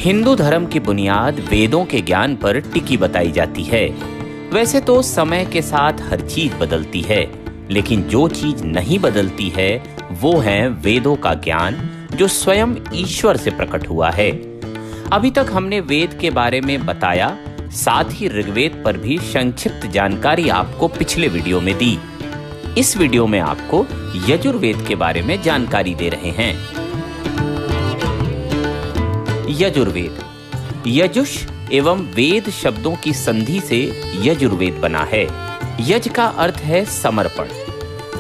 हिंदू धर्म की बुनियाद वेदों के ज्ञान पर टिकी बताई जाती है। वैसे तो समय के साथ हर चीज बदलती है, लेकिन जो चीज नहीं बदलती है वो है वेदों का ज्ञान, जो स्वयं ईश्वर से प्रकट हुआ है। अभी तक हमने वेद के बारे में बताया, साथ ही ऋग्वेद पर भी संक्षिप्त जानकारी आपको पिछले वीडियो में दी। इस वीडियो में आपको यजुर्वेद के बारे में जानकारी दे रहे हैं। यजुर्वेद, यजुष एवं वेद शब्दों की संधि से यजुर्वेद बना है। यज का अर्थ है समर्पण।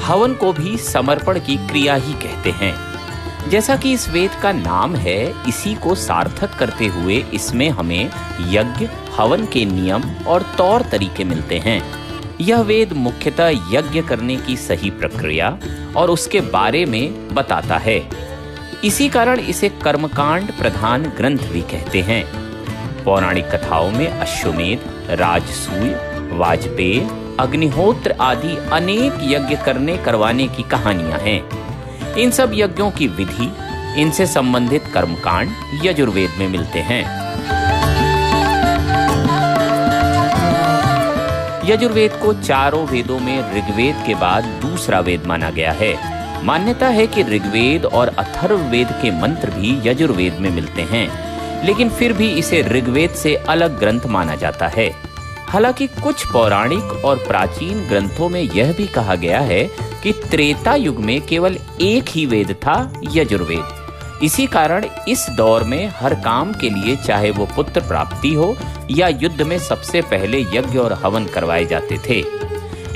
हवन को भी समर्पण की क्रिया ही कहते हैं। जैसा कि इस वेद का नाम है, इसी को सार्थक करते हुए इसमें हमें यज्ञ, हवन के नियम और तौर तरीके मिलते हैं। यह वेद मुख्यतः यज्ञ करने की सही प्रक्रिया और उसके बारे में बताता है। इसी कारण इसे कर्मकांड प्रधान ग्रंथ भी कहते हैं। पौराणिक कथाओं में अश्वमेध, राजसूय, वाजपेय, अग्निहोत्र आदि अनेक यज्ञ करवाने की कहानियां हैं। इन सब यज्ञों की विधि, इनसे संबंधित कर्मकांड यजुर्वेद में मिलते हैं। यजुर्वेद को चारों वेदों में ऋग्वेद के बाद दूसरा वेद माना गया है। मान्यता है कि ऋग्वेद और अथर्ववेद के मंत्र भी यजुर्वेद में मिलते हैं, लेकिन फिर भी इसे ऋग्वेद से अलग ग्रंथ माना जाता है। हालांकि कुछ पौराणिक और प्राचीन ग्रंथों में यह भी कहा गया है कि त्रेता युग में केवल एक ही वेद था, यजुर्वेद। इसी कारण इस दौर में हर काम के लिए, चाहे वो पुत्र प्राप्ति हो या युद्ध में, सबसे पहले यज्ञ और हवन करवाए जाते थे।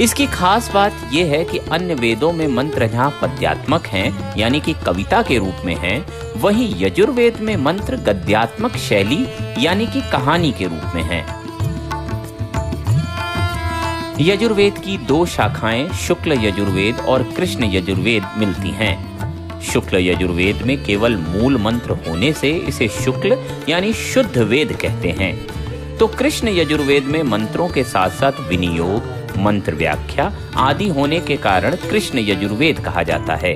इसकी खास बात यह है कि अन्य वेदों में मंत्र जहाँ पद्यात्मक हैं, यानी कि कविता के रूप में हैं, वहीं यजुर्वेद में मंत्र गद्यात्मक शैली यानी कि कहानी के रूप में हैं। यजुर्वेद की दो शाखाएं शुक्ल यजुर्वेद और कृष्ण यजुर्वेद मिलती हैं। शुक्ल यजुर्वेद में केवल मूल मंत्र होने से इसे शुक्ल यानी शुद्ध वेद कहते हैं, तो कृष्ण यजुर्वेद में मंत्रों के साथ साथ विनियोग, मंत्र व्याख्या आदि होने के कारण कृष्ण यजुर्वेद कहा जाता है।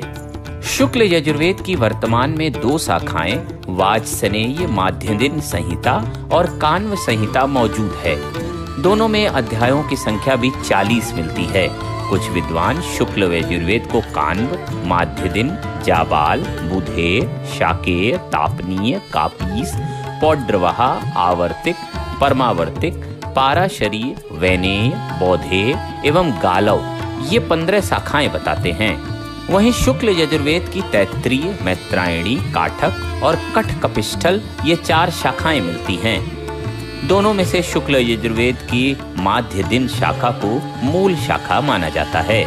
शुक्ल यजुर्वेद की वर्तमान में दो शाखाएं वाजसनेय माध्यदिन संहिता और कान्व संहिता मौजूद है। दोनों में अध्यायों की संख्या भी 40 मिलती है। कुछ विद्वान शुक्ल यजुर्वेद को कान्व, माध्यदिन, जाबाल, बुधेय, शाकेय, तापनीय, कापीस, पौड्रवहा, आवर्तिक, परमावर्तिक, पाराशरी, वैनेय, बौधेय एवं गालव, ये 15 शाखाएं बताते हैं। वहीं शुक्ल यजुर्वेद की तैत्तिरीय, मैत्रायणी, काठक और कठ कपिष्ठल, ये 4 शाखाएं मिलती हैं। दोनों में से शुक्ल यजुर्वेद की माध्यदिन शाखा को मूल शाखा माना जाता है।